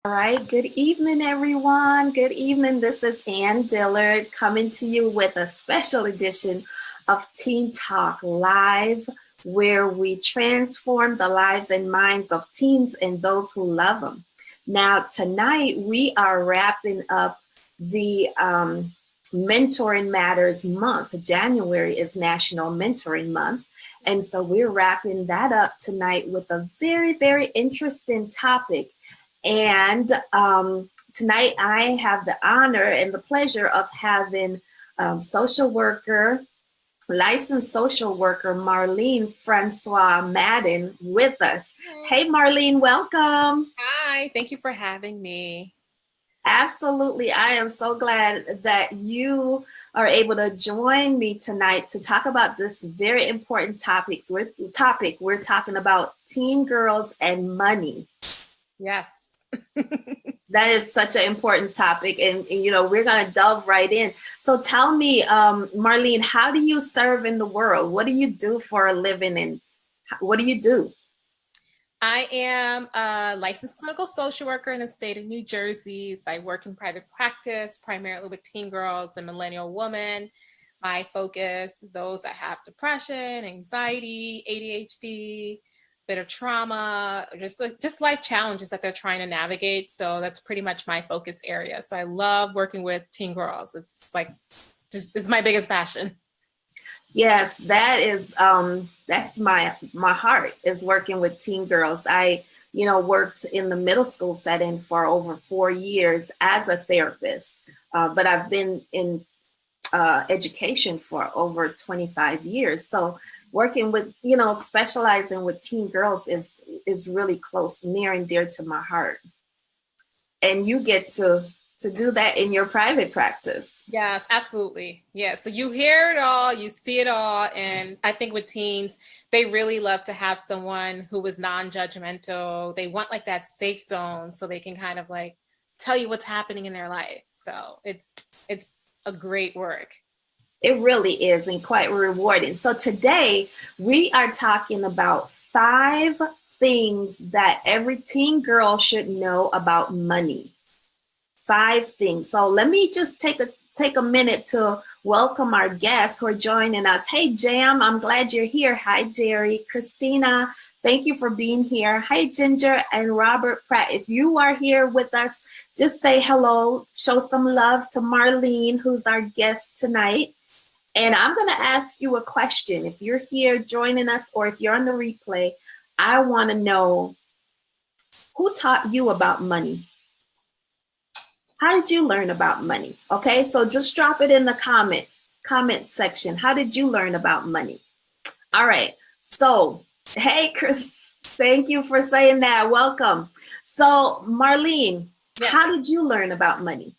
All right, good evening, everyone. Good evening. This is Ann Dillard coming to you with a special edition of Teen Talk Live, where we transform the lives and minds of teens and those who love them. Now, tonight we are wrapping up the Mentoring Matters month. January is National Mentoring Month. And so we're wrapping that up tonight with a very, very interesting topic. And tonight I have the honor and the pleasure of having social worker, licensed social worker Marline Francois-Madden with us. Hey, Marline, welcome. Hi, thank you for having me. Absolutely. I am so glad that you are able to join me tonight to talk about this very important topic. We're talking about teen girls and money. Yes. That is such an important topic, and we're going to delve right in. So tell me, Marline, how do you serve in the world? What do you do for a living, and what do you do? I am a licensed clinical social worker in the state of New Jersey. So I work in private practice, primarily with teen girls and millennial women. My focus, those that have depression, anxiety, ADHD, bit of trauma, just life challenges that they're trying to navigate. So that's pretty much my focus area. So I love working with teen girls. It's my biggest passion. Yes, that's my heart is working with teen girls. I worked in the middle school setting for over 4 years as a therapist, but I've been in education for over 25 years. So working with, specializing with teen girls is really close, near and dear to my heart. And you get to do that in your private practice. Yes, absolutely. Yeah. So you hear it all, you see it all. And I think with teens, they really love to have someone who is non-judgmental. They want like that safe zone so they can kind of like tell you what's happening in their life. So it's a great work. It really is, and quite rewarding. So today we are talking about 5 things that every teen girl should know about money. 5 things. So let me just take a minute to welcome our guests who are joining us. Hey, Jam, I'm glad you're here. Hi, Jerry. Christina, thank you for being here. Hi, Ginger and Robert Pratt. If you are here with us, just say hello. Show some love to Marline, who's our guest tonight. And I'm going to ask you a question. If you're here joining us or if you're on the replay, I want to know, who taught you about money? How did you learn about money? Okay, so just drop it in the comment section. How did you learn about money? All right, so hey, Chris, thank you for saying that. Welcome. So Marline, yes. How did you learn about money?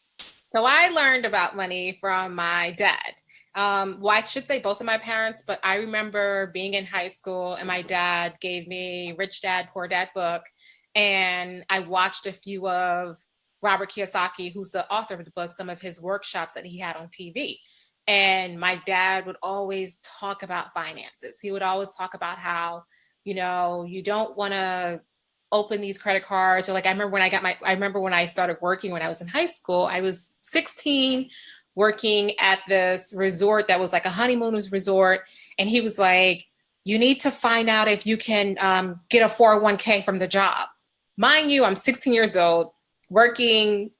So I learned about money from my dad. Well, I should say both of my parents, but I remember being in high school and my dad gave me Rich Dad, Poor Dad book. And I watched a few of Robert Kiyosaki, who's the author of the book, some of his workshops that he had on TV. And my dad would always talk about finances. He would always talk about how, you don't want to open these credit cards. Or like, I remember when I started working when I was in high school, I was 16, working at this resort that was like a honeymooners resort. And he was like, you need to find out if you can get a 401k from the job. Mind you, I'm 16 years old, working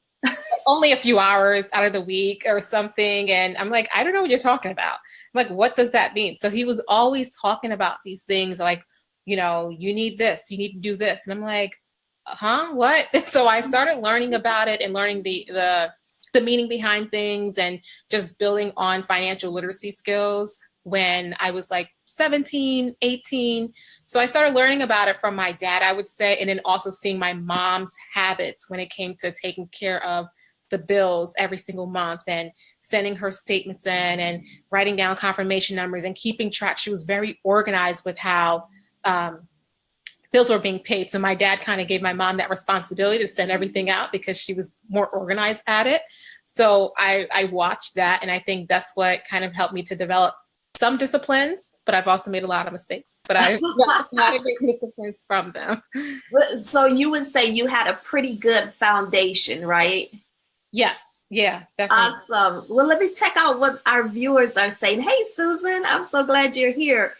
only a few hours out of the week or something. And I'm like, I don't know what you're talking about. I'm like, what does that mean? So he was always talking about these things like, you need this, you need to do this. And I'm like, what? So I started learning about it and learning the meaning behind things and just building on financial literacy skills when I was like 17, 18. So I started learning about it from my dad, I would say, and then also seeing my mom's habits when it came to taking care of the bills every single month and sending her statements in and writing down confirmation numbers and keeping track. She was very organized with how bills were being paid. So my dad kind of gave my mom that responsibility to send everything out because she was more organized at it. So I watched that, and I think that's what kind of helped me to develop some disciplines, but I've also made a lot of mistakes. But I've got a lot of great disciplines from them. So you would say you had a pretty good foundation, right? Yes. Yeah, definitely. Awesome. Well, let me check out what our viewers are saying. Hey, Susan, I'm so glad you're here.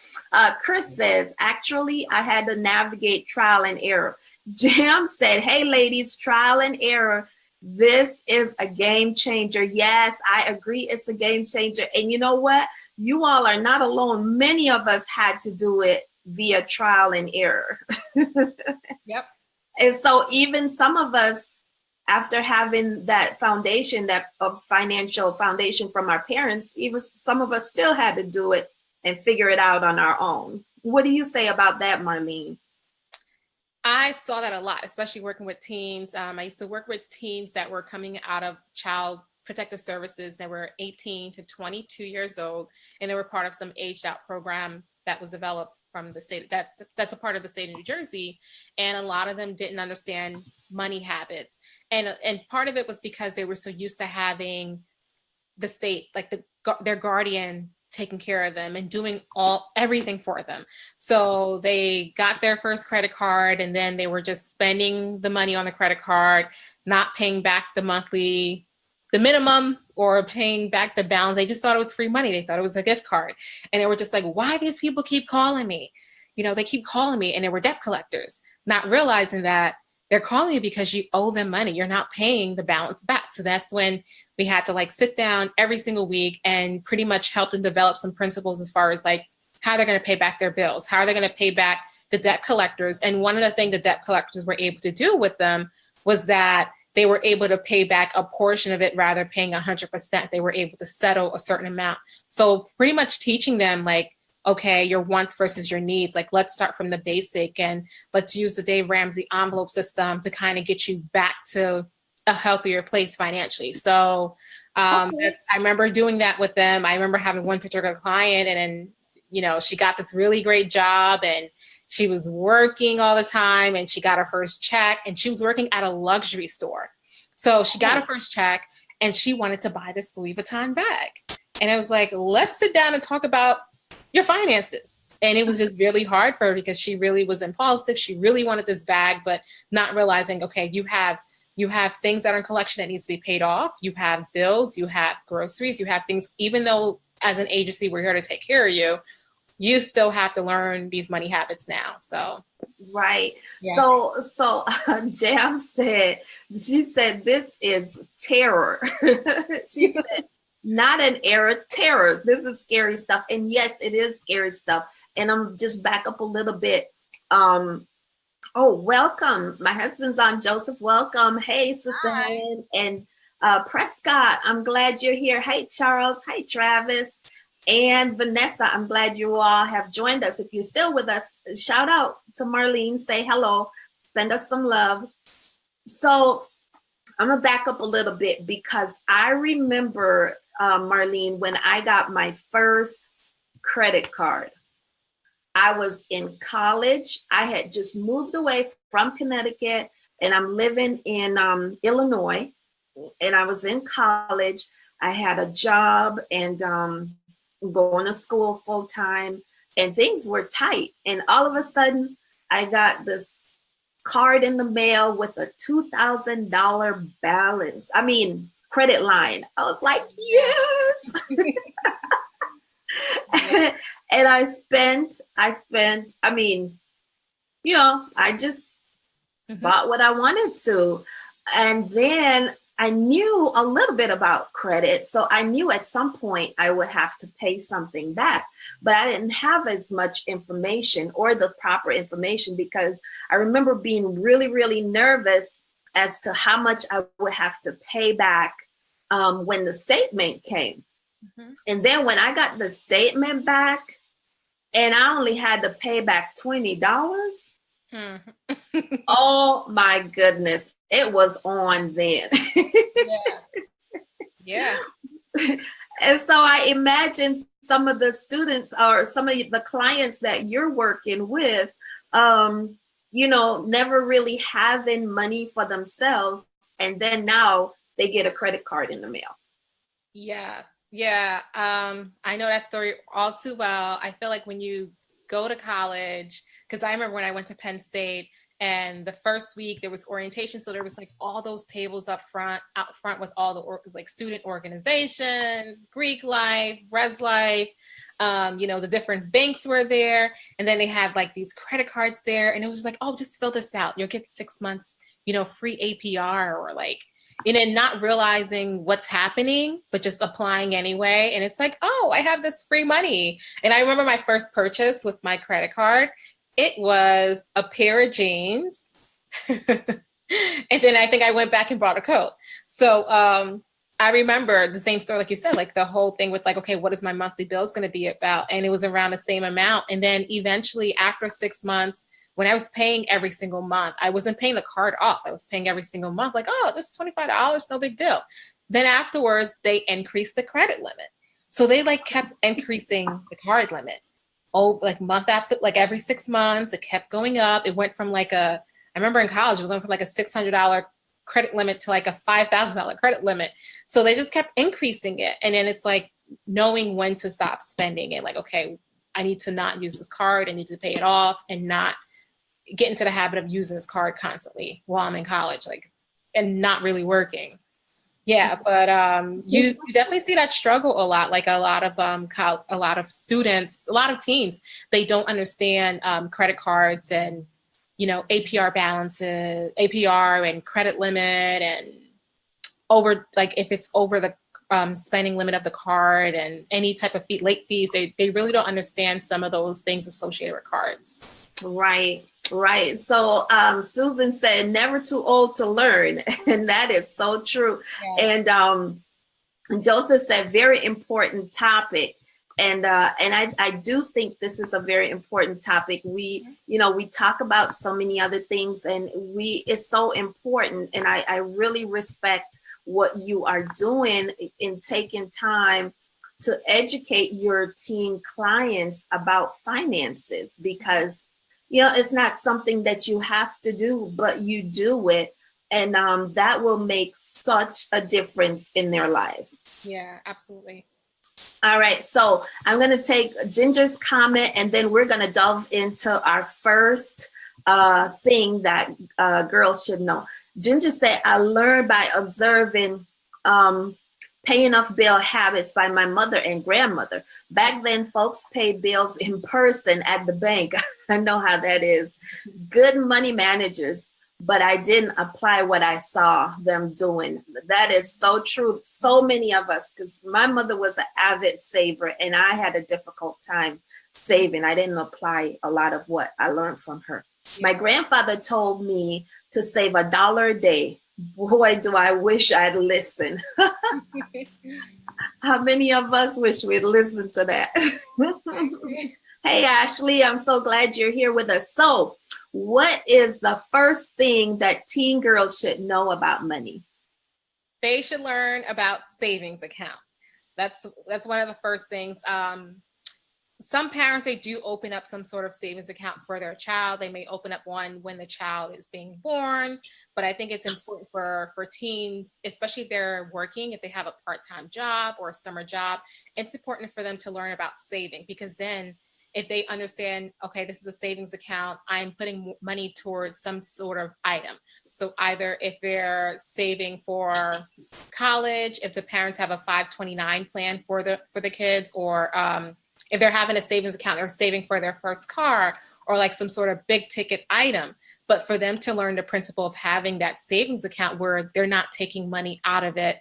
Chris says, actually, I had to navigate trial and error. Jam said, hey, ladies, trial and error. This is a game changer. Yes, I agree. It's a game changer. And you know what? You all are not alone. Many of us had to do it via trial and error. Yep. And so even some of us, after having that foundation, that financial foundation from our parents, even some of us still had to do it and figure it out on our own. What do you say about that, Marlene? I saw that a lot, especially working with teens. I used to work with teens that were coming out of child protective services that were 18 to 22 years old, and they were part of some aged out program that was developed from the state that's a part of the state of New Jersey. And a lot of them didn't understand money habits. And part of it was because they were so used to having the state, like their guardian, taking care of them and doing everything for them. So they got their first credit card, and then they were just spending the money on the credit card, not paying back the minimum, or paying back the balance. They just thought it was free money. They thought it was a gift card. And they were just like, why these people keep calling me? They keep calling me, and they were debt collectors, not realizing that they're calling you because you owe them money. You're not paying the balance back. So that's when we had to sit down every single week and pretty much help them develop some principles as far as how they're going to pay back their bills, how are they going to pay back the debt collectors. And one of the things the debt collectors were able to do with them was that they were able to pay back a portion of it rather than paying 100%. They were able to settle a certain amount. So pretty much teaching them okay, your wants versus your needs. Let's start from the basic, and let's use the Dave Ramsey envelope system to kind of get you back to a healthier place financially. So I remember doing that with them. I remember having one particular client, and then, she got this really great job, and she was working all the time, and she got her first check, and she was working at a luxury store. So she got her first check, and she wanted to buy this Louis Vuitton bag. And I was like, let's sit down and talk about your finances. And it was just really hard for her because she really was impulsive. She really wanted this bag, but not realizing, okay, you have things that are in collection that needs to be paid off. You have bills, you have groceries, you have things, even though as an agency, we're here to take care of you, you still have to learn these money habits now. So. Right. Yeah. So Jam said, she said, this is terror. She said, not an error, terror. This is scary stuff. And yes, it is scary stuff. And I'm just back up a little bit. Oh, welcome. My husband's on. Joseph, welcome. Hey, Sister Helen and Prescott. I'm glad you're here. Hey, Charles. Hey, Travis. And Vanessa, I'm glad you all have joined us. If you're still with us, shout out to Marlene. Say hello. Send us some love. So I'm going to back up a little bit because I remember, Marlene, when I got my first credit card. I was in college. I had just moved away from Connecticut, and I'm living in Illinois. And I was in college. I had a job and going to school full time, and things were tight. And all of a sudden, I got this card in the mail with a $2,000 balance. I mean, credit line. I was like, yes. And I spent, I mean, I just bought what I wanted to. And then I knew a little bit about credit. So I knew at some point I would have to pay something back, but I didn't have as much information or the proper information, because I remember being really, really nervous as to how much I would have to pay back when the statement came. And then when I got the statement back and I only had to pay back $20, oh my goodness, it was on then. Yeah. And so I imagine some of the students or some of the clients that you're working with, never really having money for themselves. And then now they get a credit card in the mail. Yes. Yeah, I know that story all too well. I feel like when you go to college, because I remember when I went to Penn State and the first week there was orientation, so there was like all those tables out front with all the like student organizations, Greek life, Res life, the different banks were there, and then they had like these credit cards there, and it was just like, oh, just fill this out, you'll get 6 months, free APR or like not realizing what's happening, but just applying anyway. And it's like, oh, I have this free money. And I remember my first purchase with my credit card. It was a pair of jeans. And then I think I went back and bought a coat. So I remember the same story, like you said, like the whole thing with like, okay, what is my monthly bills going to be about? And it was around the same amount. And then eventually after 6 months, when I was paying every single month, I wasn't paying the card off. I was paying every single month, like, oh, just $25, no big deal. Then afterwards, they increased the credit limit. So they like kept increasing the card limit. Oh, like month after, like every 6 months, it kept going up. It went from like I remember in college, it was from like a $600 credit limit to like a $5,000 credit limit. So they just kept increasing it. And then it's like knowing when to stop spending it. Like, okay, I need to not use this card. I need to pay it off and not get into the habit of using this card constantly while I'm in college, like, and not really working. Yeah, but you definitely see that struggle a lot. Like a lot of students, a lot of teens, they don't understand credit cards and APR balances, APR and credit limit, and over like if it's over the spending limit of the card and any type of late fees, they really don't understand some of those things associated with cards. Right. Right. So Susan said, never too old to learn. And that is so true. Yeah. And Joseph said, very important topic. And I do think this is a very important topic. We talk about so many other things, and it's so important. And I really respect what you are doing in taking time to educate your teen clients about finances, because it's not something that you have to do, but you do it. And that will make such a difference in their life. Yeah, absolutely. All right. So I'm going to take Ginger's comment, and then we're going to delve into our first thing that girls should know. Ginger said, I learned by observing paying off bill habits by my mother and grandmother. Back then, folks paid bills in person at the bank. I know how that is. Good money managers, but I didn't apply what I saw them doing. That is so true. So many of us, because my mother was an avid saver, and I had a difficult time saving. I didn't apply a lot of what I learned from her. My grandfather told me to save $1 a day. Boy, do I wish I'd listened. How many of us wish we'd listened to that? Hey, Ashley, I'm so glad you're here with us. So, what is the first thing that teen girls should know about money? They should learn about savings account. That's one of the first things. Some parents, they do open up some sort of savings account for their child. They may open up one when the child is being born, but I think it's important for teens, especially if they're working, if they have a part-time job or a summer job, it's important for them to learn about saving, because then if they understand, okay, this is a savings account, I'm putting money towards some sort of item. So either if they're saving for college, if the parents have a 529 plan for the kids, or if they're having a savings account or saving for their first car, or like some sort of big ticket item, but for them to learn the principle of having that savings account where they're not taking money out of it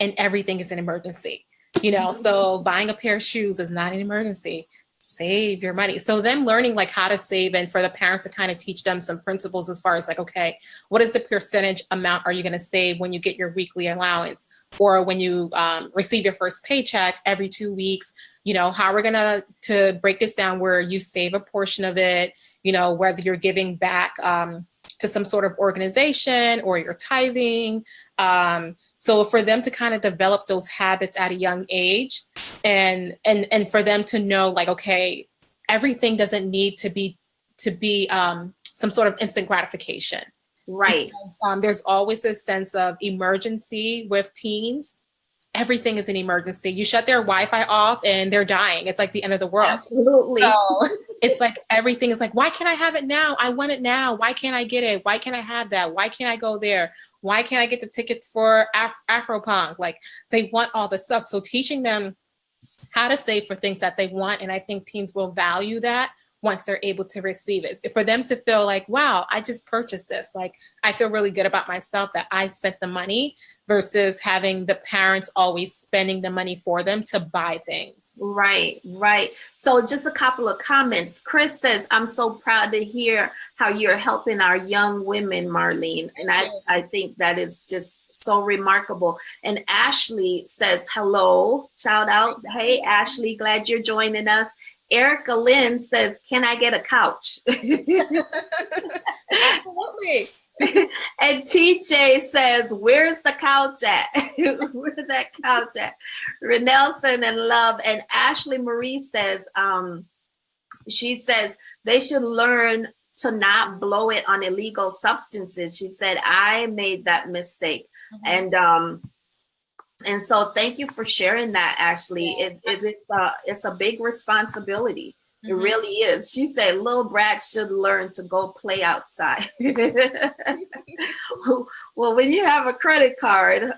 and everything is an emergency, so buying a pair of shoes is not an emergency. Save your money. So them learning like how to save, and for the parents to kind of teach them some principles as far as like, okay, what is the percentage amount are you going to save when you get your weekly allowance, or when you receive your first paycheck every 2 weeks, how we're going to break this down where you save a portion of it, whether you're giving back to some sort of organization or you're tithing. So for them to kind of develop those habits at a young age, and for them to know like, okay, everything doesn't need to be some sort of instant gratification. Right. Because, there's always this sense of emergency with teens. everything is an emergency. You shut their Wi-Fi off and they're dying. It's like the end of the world. Absolutely. So it's like everything is like, why can't I have it now? I want it now. Why can't I get it? Why can't I have that? Why can't I go there? Why can't I get the tickets for Afropunk? Like, they want all this stuff. So teaching them how to save for things that they want. And I think teens will value that once they're able to receive it. For them to feel like, wow, I just purchased this. Like, I feel really good about myself that I spent the money, versus having the parents always spending the money for them to buy things. Right, right. So just a couple of comments. Chris says, I'm so proud to hear how you're helping our young women, Marlene. And I think that is just so remarkable. And Ashley says, hello, shout out. Hey, Ashley, glad you're joining us. Erica Lynn says, can I get a couch? Absolutely. And TJ says, where's the couch at? Where's that couch at? Renelson and Love. And Ashley Marie says, she says they should learn to not blow it on illegal substances. She said, I made that mistake. Mm-hmm. And so thank you for sharing that, Ashley. It's a big responsibility. It really is. She said, little brats should learn to go play outside. Well, when you have a credit card,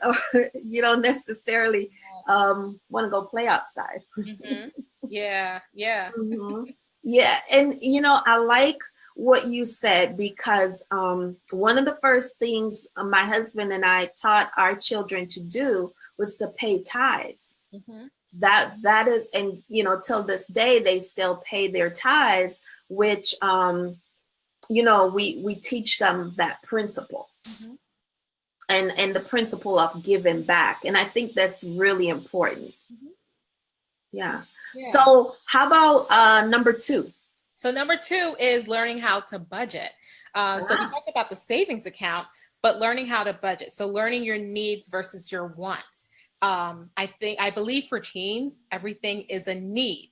you don't necessarily want to go play outside. Yeah, yeah. Yeah, and I like what you said, because one of the first things my husband and I taught our children to do was to pay tithes. That is, and till this day they still pay their tithes, which we teach them that principle, and the principle of giving back, and I think that's really important. Yeah. So how about number 2? So number 2 is learning how to budget. So we talked about the savings account, but learning how to budget. So learning your needs versus your wants. I believe for teens, everything is a need,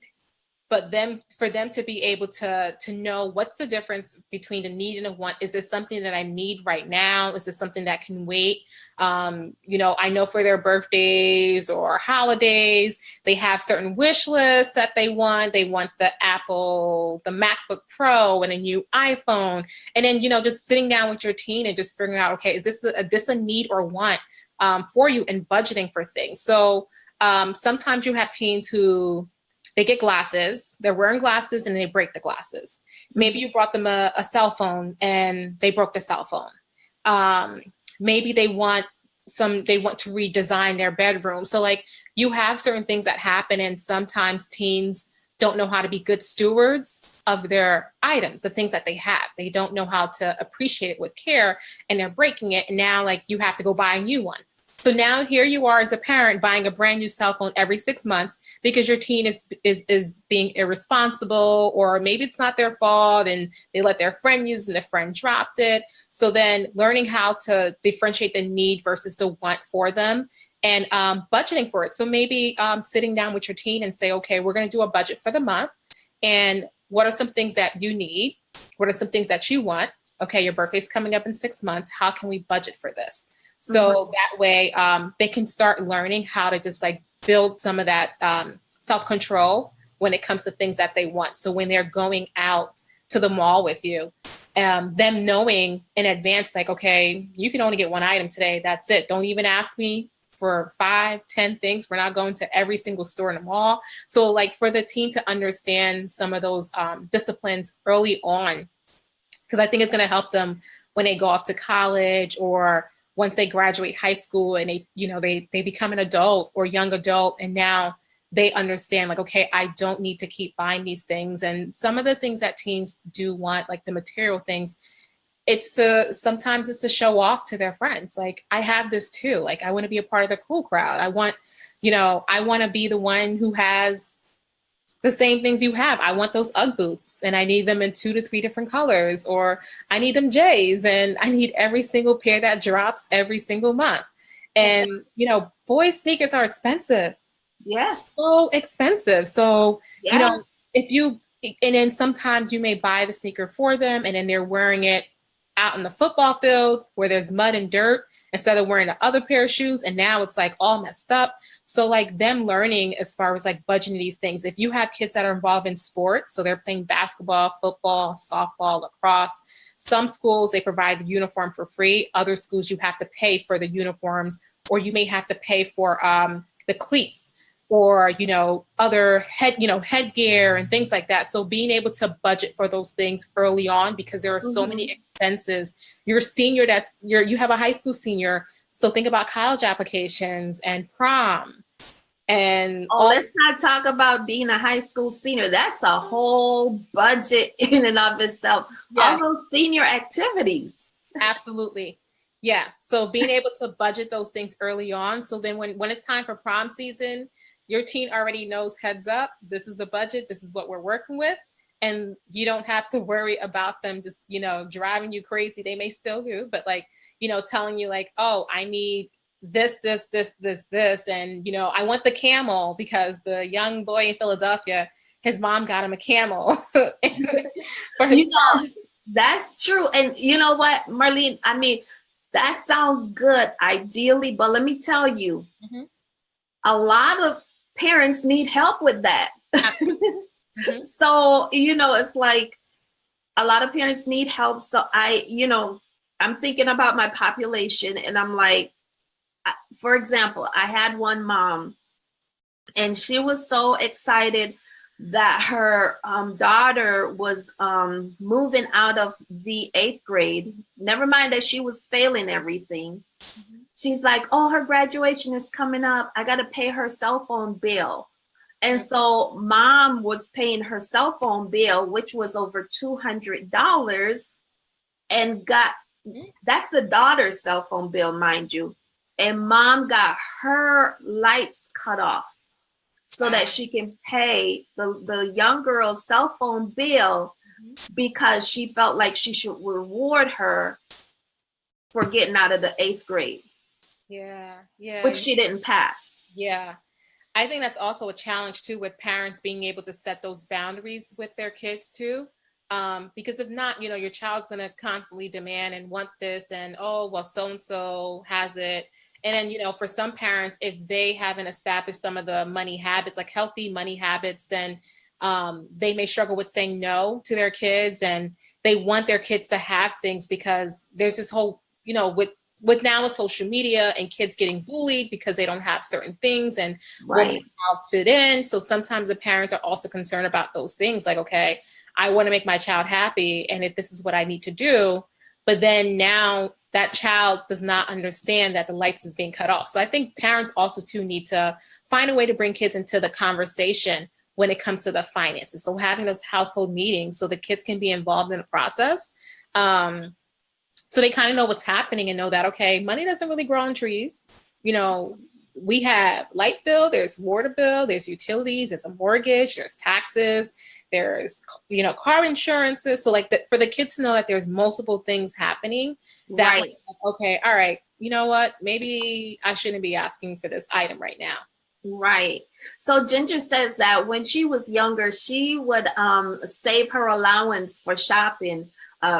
but for them to be able to know what's the difference between a need and a want. Is this something that I need right now? Is this something that can wait? I know for their birthdays or holidays, they have certain wish lists that they want. They want the MacBook Pro and a new iPhone. And then, just sitting down with your teen and just figuring out, okay, is this a need or want for you, and budgeting for things. So sometimes you have teens who they get glasses, they're wearing glasses and they break the glasses. Maybe you brought them a cell phone and they broke the cell phone. Maybe they want to redesign their bedroom. So like, you have certain things that happen, and sometimes teens don't know how to be good stewards of their items, the things that they have. They don't know how to appreciate it with care, and they're breaking it. And now, like, you have to go buy a new one. So now here you are as a parent buying a brand new cell phone every 6 months because your teen is being irresponsible, or maybe it's not their fault and they let their friend use it and their friend dropped it. So then learning how to differentiate the need versus the want for them, and budgeting for it. So maybe sitting down with your teen and say, okay, we're going to do a budget for the month. And what are some things that you need? What are some things that you want? Okay, your birthday's coming up in 6 months. How can we budget for this? So that way they can start learning how to just like build some of that self-control when it comes to things that they want. So when they're going out to the mall with you, them knowing in advance, like, okay, you can only get one item today. That's it. Don't even ask me for 5, 10 things. We're not going to every single store in the mall. So like for the teen to understand some of those disciplines early on, because I think it's going to help them when they go off to college, or once they graduate high school and they become an adult or young adult, and now they understand, like, okay, I don't need to keep buying these things. And some of the things that teens do want, like the material things, sometimes it's to show off to their friends. Like, I have this too. Like, I want to be a part of the cool crowd. I want to be the one who has the same things you have. I want those Ugg boots and I need them in 2 to 3 different colors, or I need them J's and I need every single pair that drops every single month. And, boys' sneakers are expensive. Yes. So expensive. So, and then sometimes you may buy the sneaker for them and then they're wearing it out in the football field where there's mud and dirt, instead of wearing the other pair of shoes, and now it's like all messed up. So like them learning as far as like budgeting these things. If you have kids that are involved in sports, so they're playing basketball, football, softball, lacrosse, some schools they provide the uniform for free. Other schools you have to pay for the uniforms, or you may have to pay for the cleats, or other headgear and things like that. So being able to budget for those things early on, because there are so many expenses. You're a senior, you have a high school senior, so think about college applications and prom and let's not talk about being a high school senior. That's a whole budget in and of itself. All those senior activities. Absolutely. Yeah. So being able to budget those things early on, so then when it's time for prom season, your teen already knows, heads up, this is the budget, this is what we're working with. And you don't have to worry about them just, driving you crazy. They may still do, but like, telling you like, oh, I need this. And, I want the camel because the young boy in Philadelphia, his mom got him a camel. For his that's true. And you know what, Marlene, I mean, that sounds good ideally, but let me tell you, a lot of parents need help with that. So, it's like a lot of parents need help. So I'm thinking about my population and I'm like, for example, I had one mom and she was so excited that her daughter was moving out of the 8th grade. Never mind that she was failing everything. She's like, oh, her graduation is coming up. I got to pay her cell phone bill. And so mom was paying her cell phone bill, which was over $200, and that's the daughter's cell phone bill, mind you. And mom got her lights cut off so that she can pay the young girl's cell phone bill, because she felt like she should reward her for getting out of the 8th grade. Yeah. Which she didn't pass. Yeah. I think that's also a challenge too, with parents being able to set those boundaries with their kids too. Because if not, your child's going to constantly demand and want this, and, oh, well, so-and-so has it. And then, for some parents, if they haven't established some of the money habits, like healthy money habits, then they may struggle with saying no to their kids, and they want their kids to have things because there's this whole, with now with social media and kids getting bullied because they don't have certain things and won't fit in. So sometimes the parents are also concerned about those things, like, okay, I want to make my child happy, and if this is what I need to do, but then now that child does not understand that the lights is being cut off. So I think parents also too need to find a way to bring kids into the conversation when it comes to the finances. So having those household meetings so the kids can be involved in the process. So they kind of know what's happening and know that, okay, money doesn't really grow on trees. We have light bill, there's water bill, there's utilities, there's a mortgage, there's taxes, there's, car insurances. So like for the kids to know that there's multiple things happening, that okay, all right, you know what? Maybe I shouldn't be asking for this item right now. Right. So Ginger says that when she was younger, she would save her allowance for shopping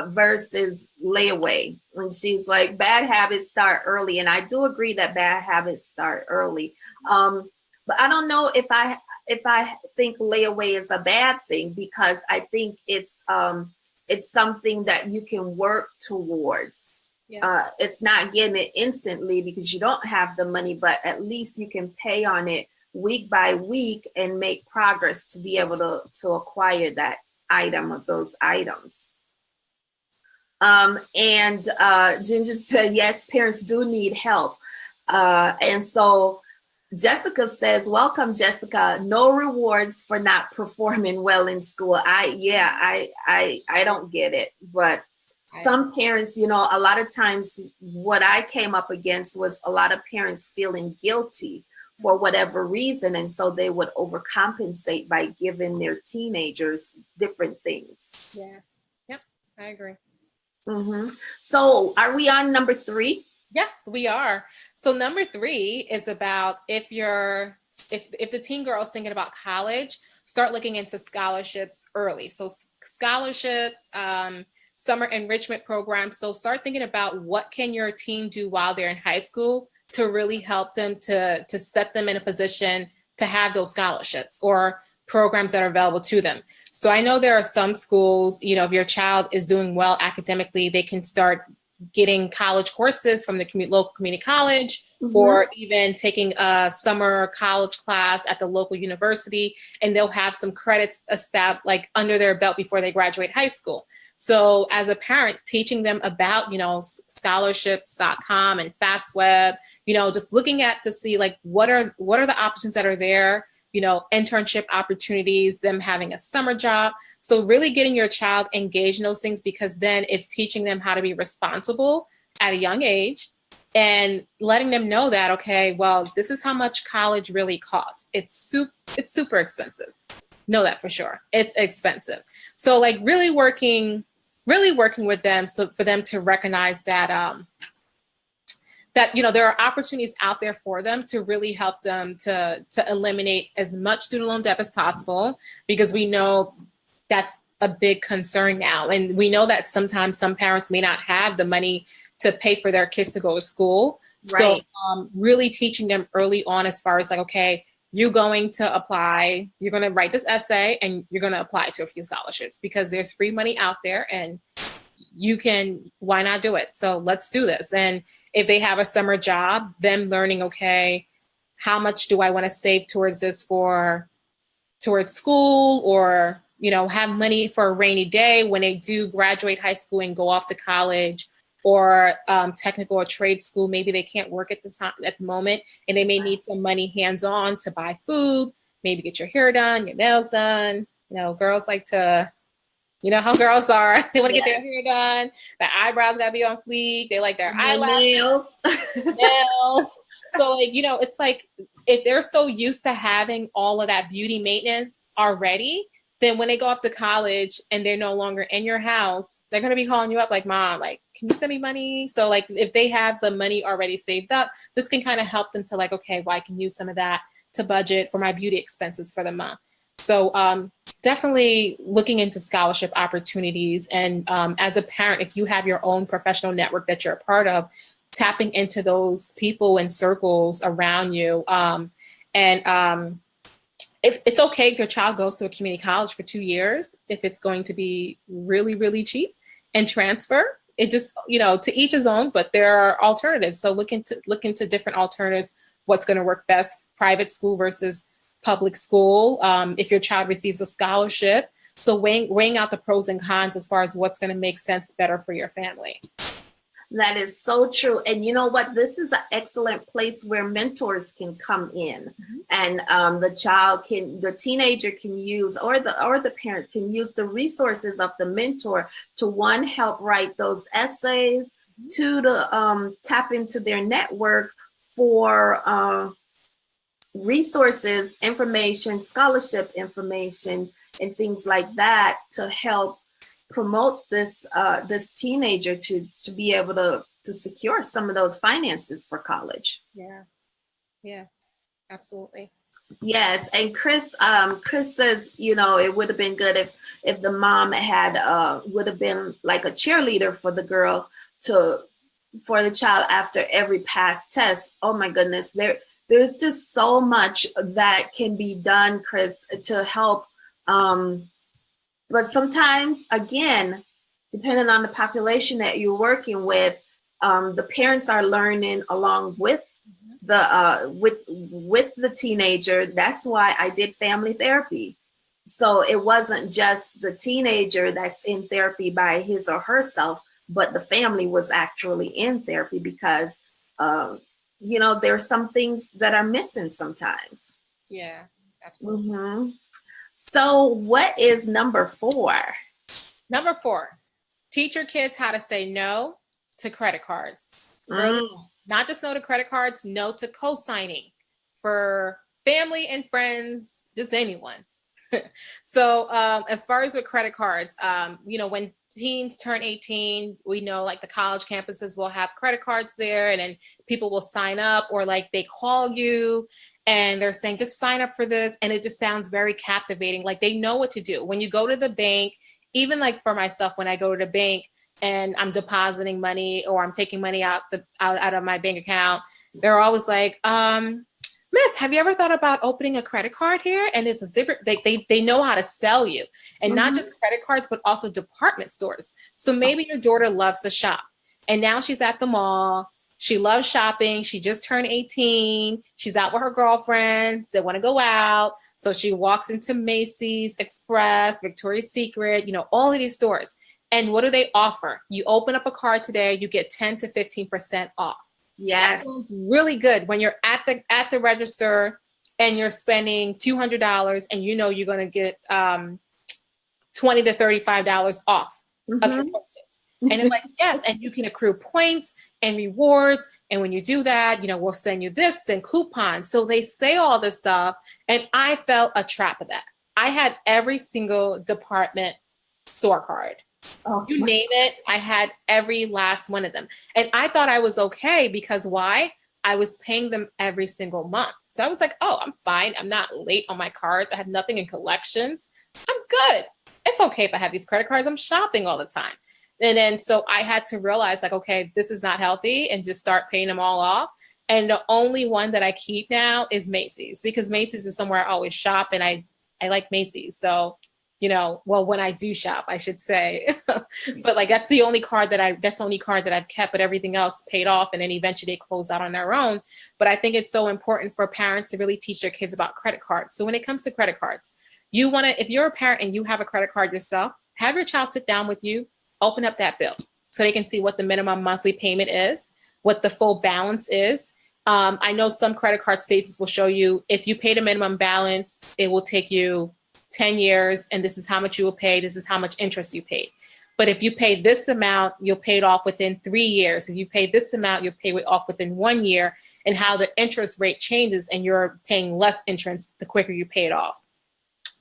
versus layaway. When she's like, bad habits start early. And I do agree that bad habits start early. But I don't know if I think layaway is a bad thing, because I think it's something that you can work towards. It's not getting it instantly because you don't have the money, but at least you can pay on it week by week and make progress to be able to acquire that item or those items. And Ginger said, yes, parents do need help. And so Jessica says, welcome, Jessica. No rewards for not performing well in school. I don't get it, but some parents, a lot of times what I came up against was a lot of parents feeling guilty for whatever reason. And so they would overcompensate by giving their teenagers different things. Yes. Yep. I agree. So are we on number 3? Yes, we are. So number 3 is about if the teen girl is thinking about college, start looking into scholarships early. So scholarships, summer enrichment programs. So start thinking about what can your teen do while they're in high school to really help them to set them in a position to have those scholarships or programs that are available to them. So I know there are some schools, you know, if your child is doing well academically, they can start getting college courses from the local community college, or even taking a summer college class at the local university, and they'll have some credits established like under their belt before they graduate high school. So as a parent, teaching them about, you know, scholarships.com and FastWeb, you know, just looking at to see like what are the options that are there, you know, internship opportunities, them having a summer job. So really getting your child engaged in those things, because then it's teaching them how to be responsible at a young age and letting them know that, okay, well, this is how much college really costs. It's super expensive. Know that for sure. It's expensive. So like really working with them, so for them to recognize that that, you know, there are opportunities out there for them to really help them to eliminate as much student loan debt as possible, because we know that's a big concern now. And we know that sometimes some parents may not have the money to pay for their kids to go to school. Right. So really teaching them early on as far as like, okay, you're going to apply, you're going to write this essay and you're going to apply to a few scholarships because there's free money out there and you can, why not do it? So let's do this. And if they have a summer job, them learning, okay, how much do I want to save towards this towards school, or, you know, have money for a rainy day when they do graduate high school and go off to college or technical or trade school. Maybe they can't work at the moment, and they may need some money hands-on to buy food, maybe get your hair done, your nails done. You know, girls like to, you know how girls are. They want to get their hair done. Their eyebrows got to be on fleek. They like their eyelashes, nails. So like, you know, it's like if they're so used to having all of that beauty maintenance already, then when they go off to college and they're no longer in your house, they're going to be calling you up like, Mom, like, can you send me money? So like if they have the money already saved up, this can kind of help them to like, okay, well, I can use some of that to budget for my beauty expenses for the month. So definitely looking into scholarship opportunities. And as a parent, if you have your own professional network that you're a part of, tapping into those people and circles around you. If it's okay if your child goes to a community college for 2 years, if it's going to be really, really cheap and transfer, it just, you know, to each his own, but there are alternatives. So look into different alternatives, what's going to work best, private school versus public school. If your child receives a scholarship, so weighing out the pros and cons as far as what's going to make sense better for your family. That is so true. And you know what? This is an excellent place where mentors can come in, and the teenager can use, or the parent can use the resources of the mentor to, one, help write those essays, two, to tap into their network for resources, information, scholarship information, and things like that to help promote this teenager to be able to secure some of those finances for college. Yeah, absolutely. Yes. And Chris says, you know, it would have been good if the mom would have been like a cheerleader for the girl for the child after every past test. Oh my goodness, there's just so much that can be done, Chris, to help. But sometimes, again, depending on the population that you're working with, the parents are learning along with the teenager. That's why I did family therapy. So it wasn't just the teenager that's in therapy by his or herself, but the family was actually in therapy because, you know, there are some things that are missing sometimes. Yeah, absolutely. So what is number 4? Number 4, teach your kids how to say no to credit cards. Not just no to credit cards, no to co-signing for family and friends, just anyone. So as far as with credit cards, you know, when teens turn 18, we know like the college campuses will have credit cards there, and then people will sign up, or like they call you and they're saying, just sign up for this. And it just sounds very captivating. Like they know what to do. When you go to the bank even like for myself, when I go to the bank and I'm depositing money or I'm taking money out of my bank account, they're always like, Miss, have you ever thought about opening a credit card here? And it's a zipper. They know how to sell you, and not just credit cards, but also department stores. So maybe your daughter loves to shop, and now she's at the mall. She loves shopping. She just turned 18. She's out with her girlfriends. They want to go out. So she walks into Macy's, Express, Victoria's Secret, all of these stores. And what do they offer? You open up a card today, you get 10 to 15% off. Yes. That sounds really good when you're at the register and you're spending $200 and you're going to get $20 to $35 off of your purchase. And it's like, yes, and you can accrue points and rewards. And when you do that, we'll send you this and coupons. So they say all this stuff. And I felt a trap of that. I had every single department store card. Oh, you name it, I had every last one of them. And I thought I was okay because why? I was paying them every single month. So I was like, oh, I'm fine. I'm not late on my cards. I have nothing in collections. I'm good. It's okay if I have these credit cards. I'm shopping all the time. And then so I had to realize like, okay, this is not healthy, and just start paying them all off. And the only one that I keep now is Macy's, because Macy's is somewhere I always shop, and I like Macy's. So well, when I do shop, I should say, but like, that's the only card that I've kept, but everything else paid off. And then eventually they closed out on their own. But I think it's so important for parents to really teach their kids about credit cards. So when it comes to credit cards, if you're a parent and you have a credit card yourself, have your child sit down with you, open up that bill so they can see what the minimum monthly payment is, what the full balance is. I know some credit card statements will show you if you paid a minimum balance, it will take you 10 years, and this is how much you will pay. This is how much interest you paid. But if you pay this amount, you'll pay it off within 3 years. If you pay this amount, you'll pay it off within 1 year, and how the interest rate changes, and you're paying less interest the quicker you pay it off.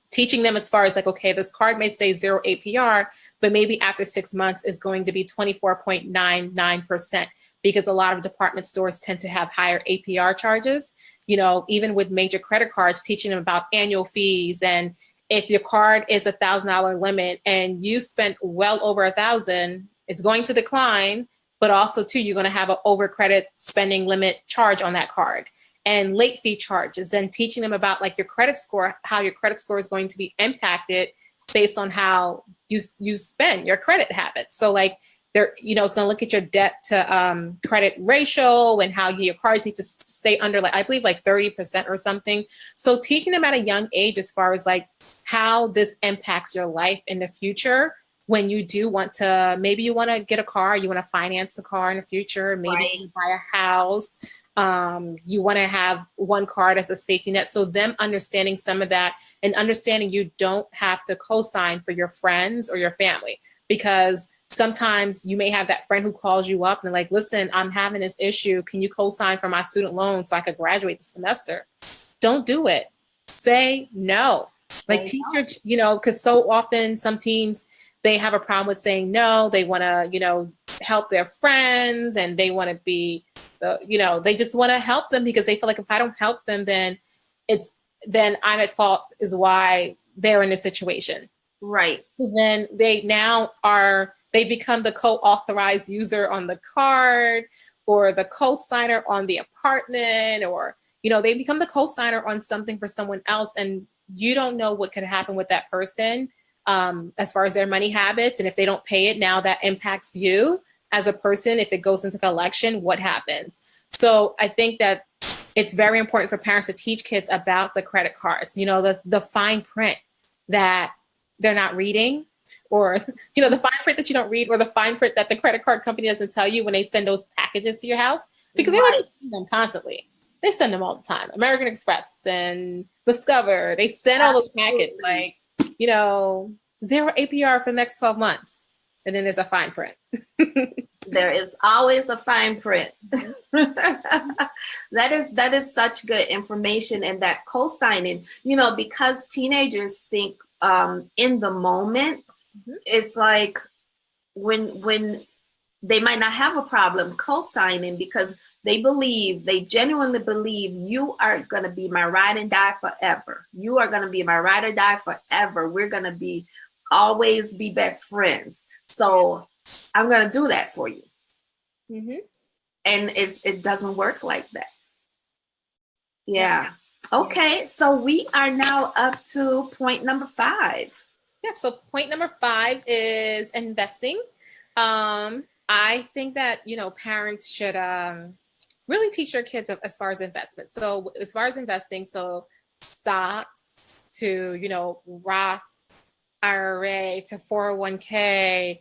Teaching them as far as like, okay, this card may say 0 APR, but maybe after 6 months is going to be 24.99%, because a lot of department stores tend to have higher APR charges. Even with major credit cards, teaching them about annual fees, and if your card is $1,000 limit and you spent well over $1,000, it's going to decline, but also too, you're going to have an over credit spending limit charge on that card, and late fee charges, and teaching them about like your credit score, how your credit score is going to be impacted based on how you spend, your credit habits. So like it's going to look at your debt to credit ratio, and how your cards need to stay under, like, I believe like 30% or something. So teaching them at a young age as far as like how this impacts your life in the future, when you do want to, maybe you want to get a car, you want to finance a car in the future, maybe you buy a house, you want to have one card as a safety net. So them understanding some of that, and understanding you don't have to co-sign for your friends or your family, because sometimes you may have that friend who calls you up and they're like, listen, I'm having this issue. Can you co-sign for my student loan so I could graduate this semester? Don't do it. Say no. Like teacher, because so often some teens, they have a problem with saying no. They want to, help their friends, and they want to be, they just want to help them, because they feel like if I don't help them, then I'm at fault, is why they're in this situation. Right. Then they become the co-authorized user on the card, or the co-signer on the apartment, or, they become the co-signer on something for someone else. And you don't know what could happen with that person as far as their money habits. And if they don't pay it, now that impacts you as a person. If it goes into collection, what happens? So I think that it's very important for parents to teach kids about the credit cards, the fine print that they're not reading, or, the fine print that you don't read, or the fine print that the credit card company doesn't tell you when they send those packages to your house, because they like them constantly. They send them all the time. American Express and Discover, they send all those packets, like, 0 APR for the next 12 months. And then there's a fine print. There is always a fine print. That is such good information. And that co-signing, because teenagers think in the moment, it's like when they might not have a problem co-signing, because they genuinely believe you are going to be my ride and die forever. You are going to be my ride or die forever. We're going to be always be best friends. So I'm going to do that for you. Mm-hmm. And it doesn't work like that. Yeah. Okay. So we are now up to point number 5. Yeah. So point number 5 is investing. I think that, parents should really teach their kids as far as investment. So as far as investing, so stocks to, Roth IRA to 401k,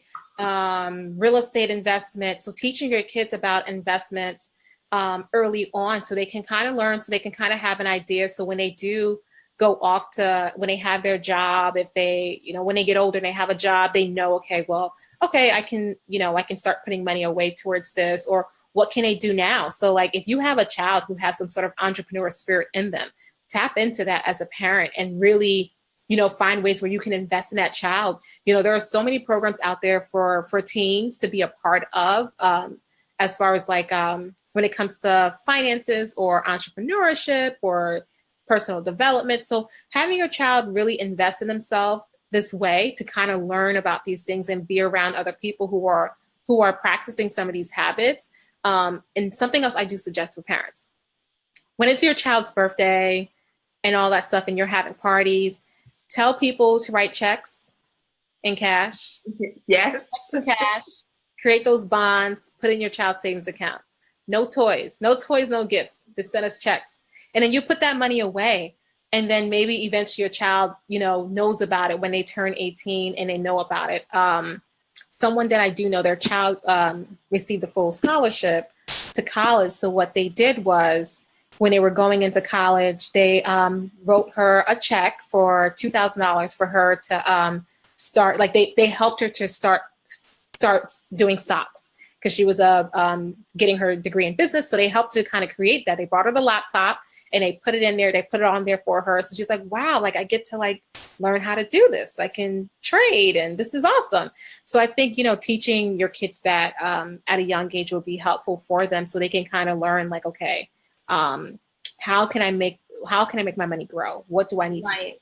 real estate investment. So teaching your kids about investments early on so they can kind of learn, so they can kind of have an idea. So when they do go off to, when they have their job, if they, when they get older and they have a job, they know, okay, I can start putting money away towards this, or what can they do now? So like if you have a child who has some sort of entrepreneur spirit in them, tap into that as a parent and really, find ways where you can invest in that child. There are so many programs out there for teens to be a part of, as far as like when it comes to finances or entrepreneurship or personal development. So having your child really invest in themselves this way to kind of learn about these things and be around other people who are practicing some of these habits. And something else I do suggest for parents, when it's your child's birthday and all that stuff and you're having parties, tell people to write checks in cash. Yes. Checks in cash. Create those bonds, put in your child's savings account. No toys, no gifts. Just send us checks. And then you put that money away. And then maybe eventually your child, knows about it when they turn 18 and they know about it. Someone that I do know, their child received a full scholarship to college. So what they did was, when they were going into college, they wrote her a check for $2,000 for her to start. Like they helped her to start doing stocks because she was getting her degree in business. So they helped to kind of create that. They brought her the laptop and they put it in there. They put it on there for her. So she's like, wow, like I get to like learn how to do this. I can trade and this is awesome. So I think, teaching your kids that at a young age will be helpful for them so they can kind of learn like, okay, how can I make my money grow? What do I need to do?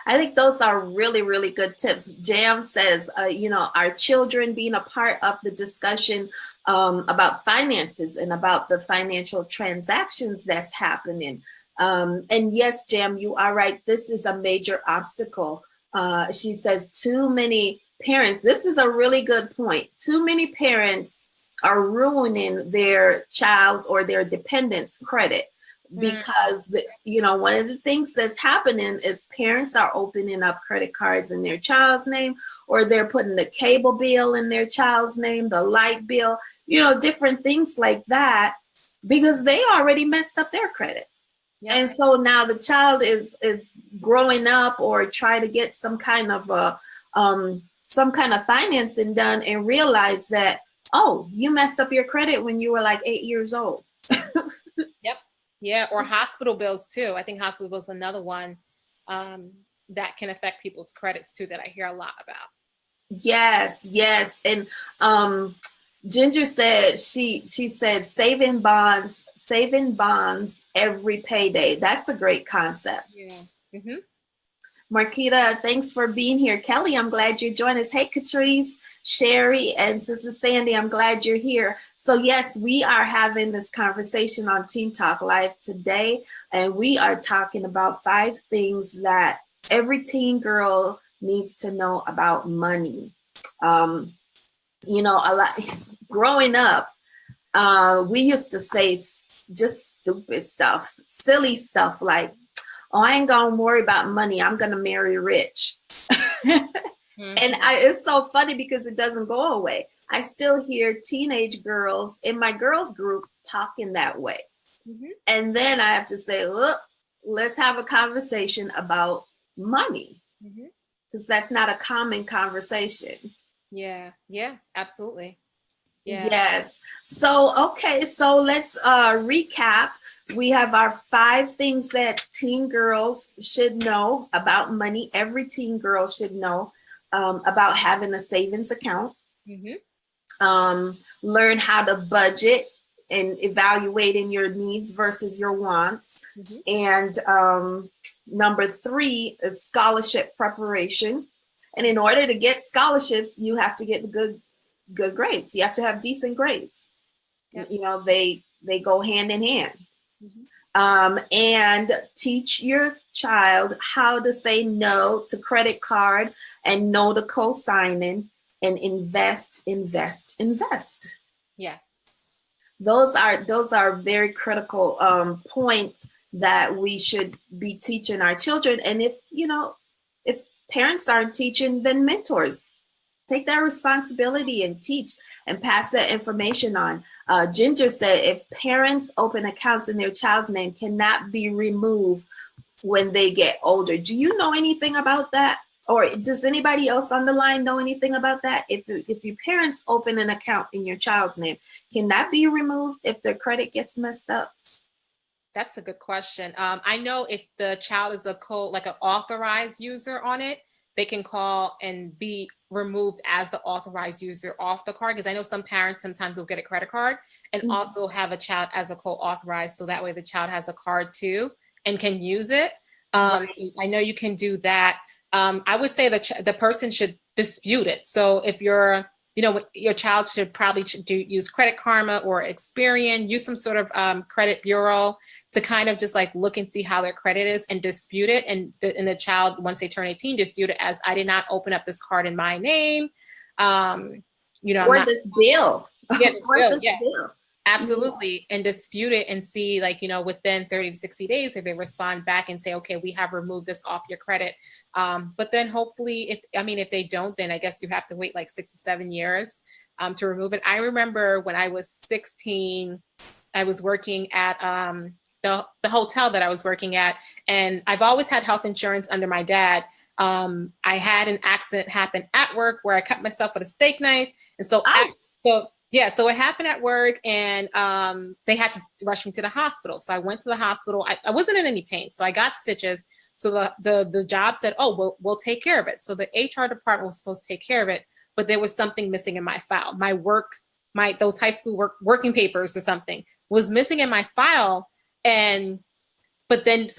I think those are really, really good tips. Jam says, our children being a part of the discussion about finances and about the financial transactions that's happening. And yes, Jam, you are right. This is a major obstacle. She says too many parents, this is a really good point. Too many parents are ruining their child's or their dependents' credit. Because one of the things that's happening is parents are opening up credit cards in their child's name, or they're putting the cable bill in their child's name, the light bill, different things like that, because they already messed up their credit. Yep. And so now the child is growing up or trying to get some kind of financing done and realize that, oh, you messed up your credit when you were like 8 years old. Yep. Yeah, or hospital bills too. I think hospital bills is another one that can affect people's credits too, that I hear a lot about. Yes. And Ginger said she said saving bonds every payday. That's a great concept. Yeah. Mm-hmm. Marquita, thanks for being here. Kelly, I'm glad you joined us. Hey, Catrice, Sherry, and Sister Sandy, I'm glad you're here. So yes, we are having this conversation on Teen Talk Live today, and we are talking about 5 things that every teen girl needs to know about money. A lot growing up, we used to say just stupid stuff, silly stuff like, oh, I ain't gonna worry about money. I'm gonna marry rich. Mm-hmm. And it's so funny because it doesn't go away. I still hear teenage girls in my girls group talking that way. Mm-hmm. And then I have to say, look, let's have a conversation about money. Because that's not a common conversation. Yeah, absolutely. Yeah. Yes. So, okay. So let's recap. We have our 5 things that teen girls should know about money. Every teen girl should know about having a savings account. Mm-hmm. Learn how to budget and evaluating your needs versus your wants. Mm-hmm. And number 3 is scholarship preparation. And in order to get scholarships, you have to get good grades. You have to have decent grades. Yep. You know, they go hand in hand. And teach your child how to say no to credit card and no to co-signing, and invest. Yes. Those are very critical points that we should be teaching our children. And if parents aren't teaching, then mentors take that responsibility and teach and pass that information on. Ginger said if parents open accounts in their child's name cannot be removed when they get older. Do you know anything about that? Or does anybody else on the line know anything about that? If your parents open an account in your child's name, can that be removed if their credit gets messed up? That's a good question. I know if the child is an authorized user on it, they can call and be removed as the authorized user off the card. Because I know some parents sometimes will get a credit card and also have a child as a co-authorized. So that way the child has a card too and can use it. Right. So I know you can do that. I would say the person should dispute it. So if your child should probably use Credit Karma or Experian, use some sort of credit bureau to kind of just like look and see how their credit is and dispute it. And the child, once they turn 18, dispute it as I did not open up this card in my name. Or this bill. Yeah, bill. Absolutely. Yeah. And dispute it and see within 30 to 60 days, if they respond back and say, okay, we have removed this off your credit. But then hopefully if they don't, then I guess you have to wait like 6 to 7 years to remove it. I remember when I was 16, I was working at the hotel that I was working at, and I've always had health insurance under my dad. I had an accident happen at work where I cut myself with a steak knife. And so so it happened at work, and they had to rush me to the hospital. So I went to the hospital. I wasn't in any pain, so I got stitches. So the job said, oh, we'll take care of it. So the HR department was supposed to take care of it, but there was something missing in my file. Those high school working papers or something was missing in my file. So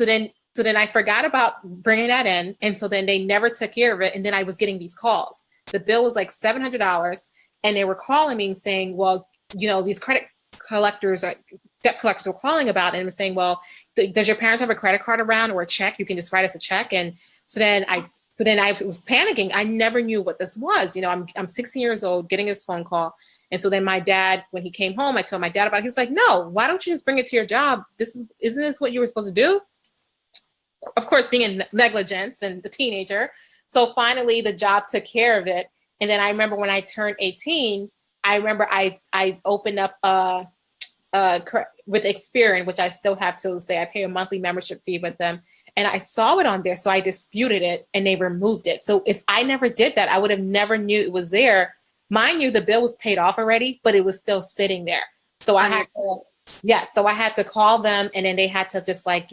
then I forgot about bringing that in. And so then they never took care of it. And then I was getting these calls. The bill was like $700. And they were calling me and saying, well, these debt collectors were calling about it and was saying, well, does your parents have a credit card around or a check? You can just write us a check. And so then I was panicking. I never knew what this was. I'm 16 years old getting this phone call. And so then my dad, when he came home, I told my dad about it. He was like, no, why don't you just bring it to your job? Isn't this what you were supposed to do? Of course, being in negligence and the teenager. So finally the job took care of it. And then I remember when I turned 18, I opened up with Experian, which I still have to this day. I pay a monthly membership fee with them. And I saw it on there. So I disputed it and they removed it. So if I never did that, I would have never knew it was there. Mind you, the bill was paid off already, but it was still sitting there. So I had to call them, and then they had to just I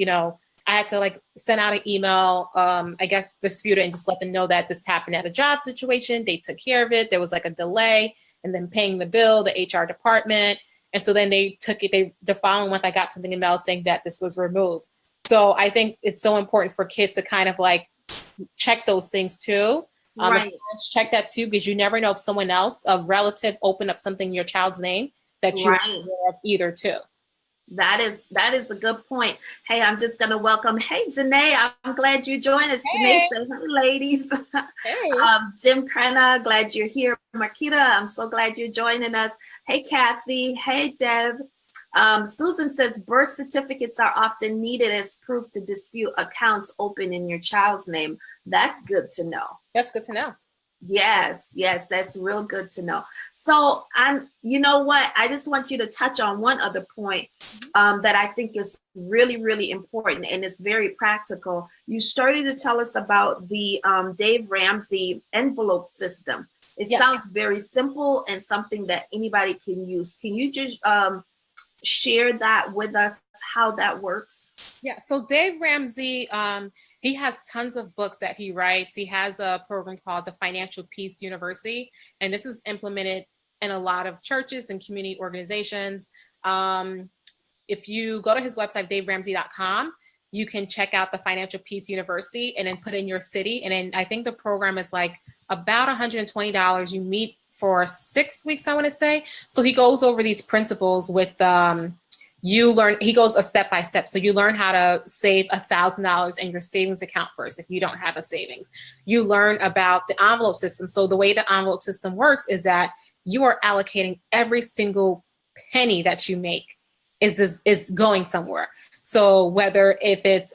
had to send out an email, I guess dispute it and just let them know that this happened at a job situation. They took care of it. There was a delay, and then paying the bill, the HR department. And so then they took it. The following month, I got something in mail saying that this was removed. So I think it's so important for kids to kind of check those things too. Right. Check that too, because you never know if someone else, a relative, opened up something in your child's name that you're aware of either too. That is a good point. Hey, I'm just going to welcome. Hey, Janae, I'm glad you joined us. Hey. Janae said, hey, ladies. Hey. Jim Crenna, glad you're here. Marquita, I'm so glad you're joining us. Hey, Kathy. Hey, Deb. Susan says birth certificates are often needed as proof to dispute accounts open in your child's name. That's good to know. That's good to know. Yes, that's real good to know. So you know what? I just want you to touch on one other point that I think is really, really important, and it's very practical. You started to tell us about the Dave Ramsey envelope system. It sounds very simple and something that anybody can use. Can you just share that with us, how that works? Yeah, so Dave Ramsey, he has tons of books that he writes. He has a program called the Financial Peace University, and this is implemented in a lot of churches and community organizations. If you go to his website, daveramsey.com, you can check out the Financial Peace University and then put in your city. And then I think the program is like about $120. You meet for 6 weeks, I want to say. So he goes over these principles with you learn, he goes a step by step. So you learn how to save $1,000 in your savings account first if you don't have a savings. You learn about the envelope system. So the way the envelope system works is that you are allocating every single penny that you make is going somewhere. So whether if it's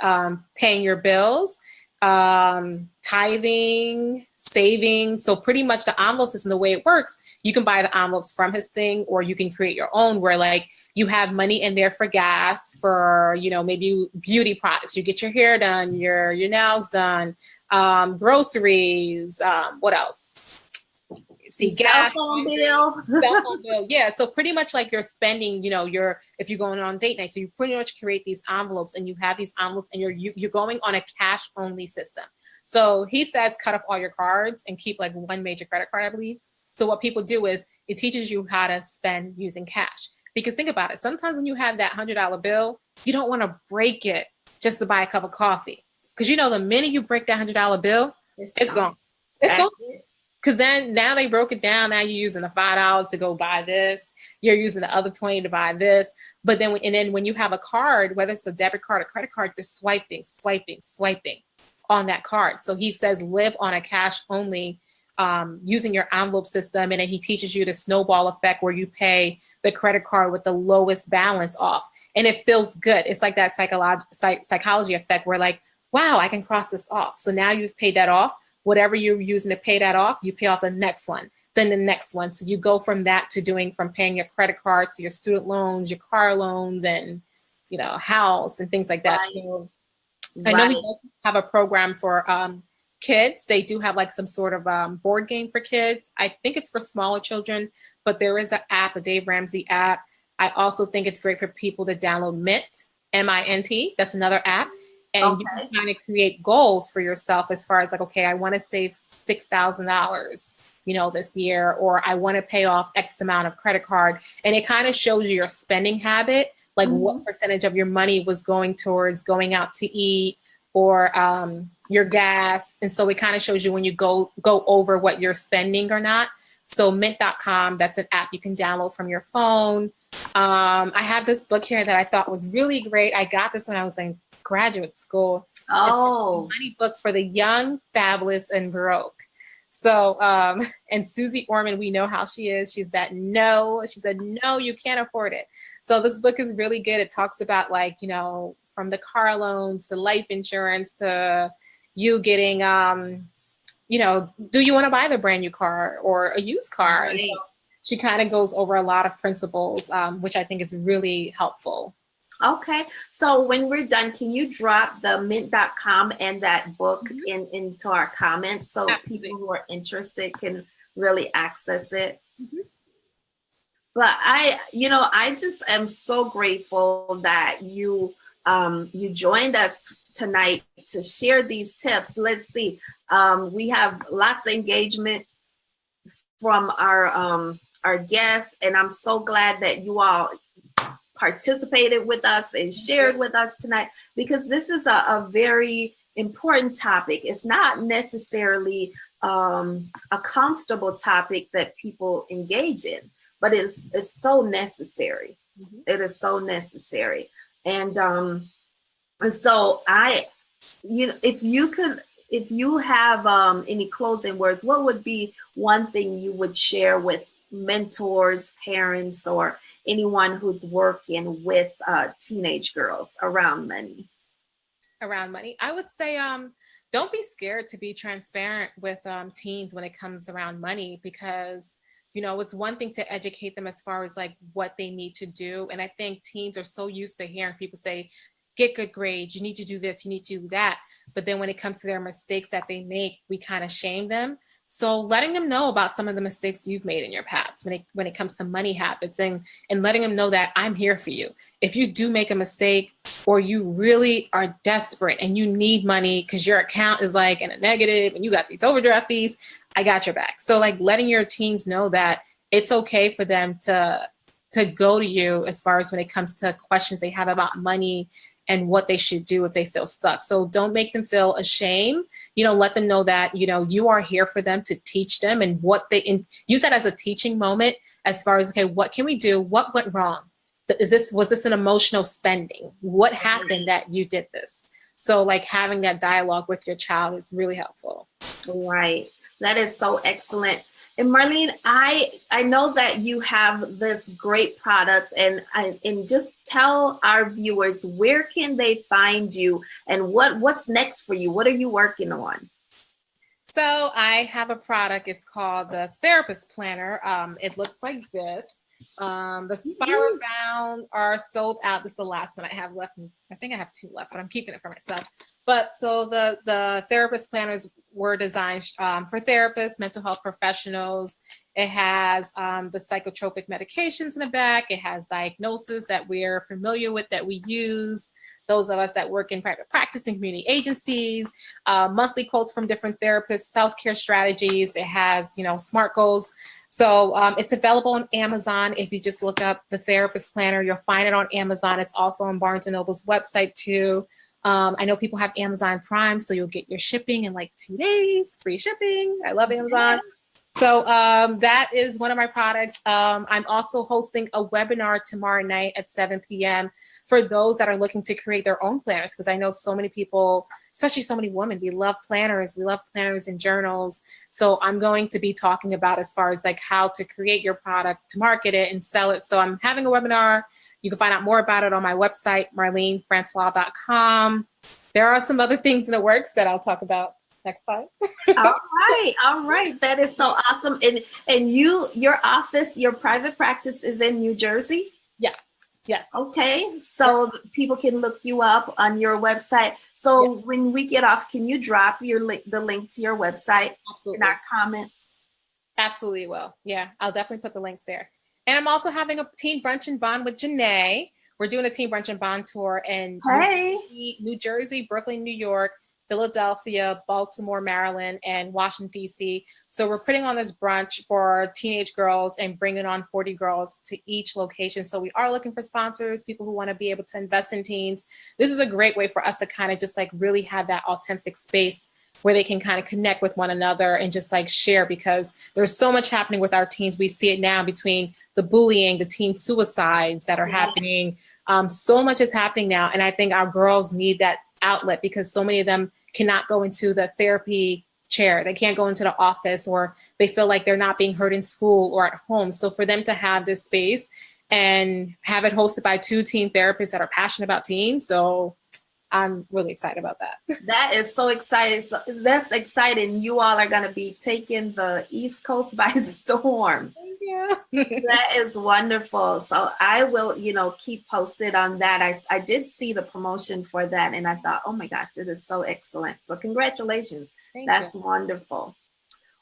paying your bills, tithing, saving. So pretty much the envelope system, the way it works, you can buy the envelopes from his thing, or you can create your own where like you have money in there for gas, for, you know, maybe beauty products. You get your hair done, your nails done, groceries, what else? See, gas, cell phone bill. cell phone bill. Yeah. So pretty much like you're spending, you know, if you're going on date night, so you pretty much create these envelopes and you have these envelopes and you're going on a cash only system. So he says, cut off all your cards and keep like one major credit card, I believe. So what people do is it teaches you how to spend using cash. Because think about it. Sometimes when you have that $100 bill, you don't want to break it just to buy a cup of coffee. Because you know, the minute you break that $100 bill, it's gone. It's gone. Because then now they broke it down. Now you're using the $5 to go buy this. You're using the other 20 to buy this. But then, when you have a card, whether it's a debit card or credit card, you're swiping on that card. So he says, live on a cash only, using your envelope system. And then he teaches you the snowball effect where you pay the credit card with the lowest balance off. And it feels good. It's like that psychology effect where like, wow, I can cross this off. So now you've paid that off. Whatever you're using to pay that off, you pay off the next one, then the next one. So you go from that to from paying your credit card to your student loans, your car loans, and, you know, house and things like that. Right. So I know we also have a program for kids. They do have like some sort of board game for kids. I think it's for smaller children, but there is an app, a Dave Ramsey app. I also think it's great for people to download Mint, M-I-N-T. That's another app. And you can kind of create goals for yourself as far as like, okay, I want to save $6,000, you know, this year, or I want to pay off X amount of credit card. And it kind of shows you your spending habit, like what percentage of your money was going towards going out to eat or your gas. And so it kind of shows you when you go over what you're spending or not. So mint.com, that's an app you can download from your phone. I have this book here that I thought was really great. I got this when I was in graduate school. Oh, It's a money book for the young, fabulous, and broke. So, and Susie Orman, we know how she is. She said, no, you can't afford it. So this book is really good. It talks about like, you know, from the car loans to life insurance to you getting, you know, do you want to buy the brand new car or a used car? Right. So she kind of goes over a lot of principles, which I think is really helpful. Okay, so when we're done, can you drop the mint.com and that book into our comments so people who are interested can really access it? But I just am so grateful that you joined us tonight to share these tips. Let's see, we have lots of engagement from our guests, and I'm so glad that you all participated with us and shared with us tonight, because this is a very important topic. It's not necessarily a comfortable topic that people engage in, but it's so necessary. It is so necessary. And so if you have any closing words, what would be one thing you would share with mentors, parents, or anyone who's working with teenage girls around money? I would say don't be scared to be transparent with teens when it comes around money, because you know, it's one thing to educate them as far as like what they need to do. And I think teens are so used to hearing people say, get good grades, you need to do this, you need to do that. But then when it comes to their mistakes that they make, we kind of shame them. So letting them know about some of the mistakes you've made in your past when it comes to money habits, and letting them know that I'm here for you. If you do make a mistake or you really are desperate and you need money because your account is like in a negative and you got these overdraft fees, I got your back. So like letting your teens know that it's okay for them to go to you as far as when it comes to questions they have about money and what they should do if they feel stuck. So don't make them feel ashamed. Let them know that, you are here for them to teach them, and use that as a teaching moment as far as, okay, what can we do? What went wrong? Was this an emotional spending? What happened that you did this? So like having that dialogue with your child is really helpful. Right. That is so excellent. And Marline, I know that you have this great product, and just tell our viewers, where can they find you, and what's next for you? What are you working on? So I have a product. It's called the Therapist Planner. It looks like this. The spiral bound are sold out. This is the last one I have left. I think I have 2 left, but I'm keeping it for myself. But so the Therapist Planners were designed for therapists, mental health professionals. It has the psychotropic medications in the back. It has diagnoses that we're familiar with, that we use. Those of us that work in private practice and community agencies, monthly quotes from different therapists, self-care strategies. It has, SMART goals. So it's available on Amazon. If you just look up the Therapist Planner, you'll find it on Amazon. It's also on Barnes & Noble's website too. I know people have Amazon Prime, so you'll get your shipping in like 2 days, free shipping. I love Amazon. So that is one of my products. I'm also hosting a webinar tomorrow night at 7 p.m. for those that are looking to create their own planners, because I know so many people, especially so many women, we love planners. We love planners and journals. So I'm going to be talking about as far as like how to create your product, to market it and sell it. So I'm having a webinar. You can find out more about it on my website, marlinefrancois.com. There are some other things in the works that I'll talk about next time. All right. That is so awesome. And your office, your private practice is in New Jersey? Yes. Okay. So people can look you up on your website. So when we get off, can you drop the link to your website in our comments? Absolutely will. Yeah, I'll definitely put the links there. And I'm also having a teen brunch and bond with Janae. We're doing a teen brunch and bond tour in New Jersey, Brooklyn, New York, Philadelphia, Baltimore, Maryland, and Washington, D.C. So we're putting on this brunch for teenage girls and bringing on 40 girls to each location. So we are looking for sponsors, people who want to be able to invest in teens. This is a great way for us to kind of just like really have that authentic space where they can kind of connect with one another and just like share, because there's so much happening with our teens. We see it now between the bullying, the teen suicides that are happening. So much is happening now. And I think our girls need that outlet, because so many of them cannot go into the therapy chair. They can't go into the office, or they feel like they're not being heard in school or at home. So for them to have this space and have it hosted by 2 teen therapists that are passionate about teens. So I'm really excited about that. That is so exciting. So that's exciting. You all are going to be taking the East Coast by storm. Thank you. That is wonderful. So I will, keep posted on that. I did see the promotion for that, and I thought, oh my gosh, it is so excellent. So congratulations. That's wonderful.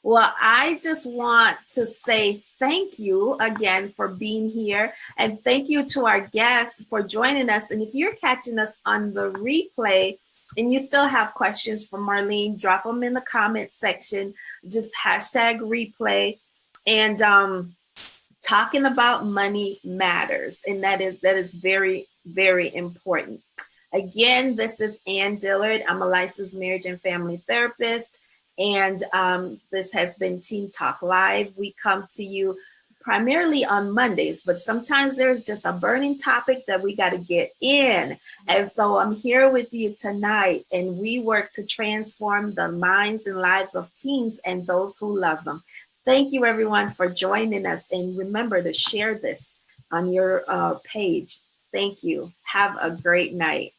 Well, I just want to say thank you again for being here, and thank you to our guests for joining us. And if you're catching us on the replay and you still have questions for Marline, drop them in the comment section. Just hashtag replay. And talking about money matters, and that is very, very important. Again, this is Ann Dillard. I'm a licensed marriage and family therapist. And this has been Teen Talk Live. We come to you primarily on Mondays, but sometimes there's just a burning topic that we got to get in. And so I'm here with you tonight, and we work to transform the minds and lives of teens and those who love them. Thank you, everyone, for joining us. And remember to share this on your page. Thank you. Have a great night.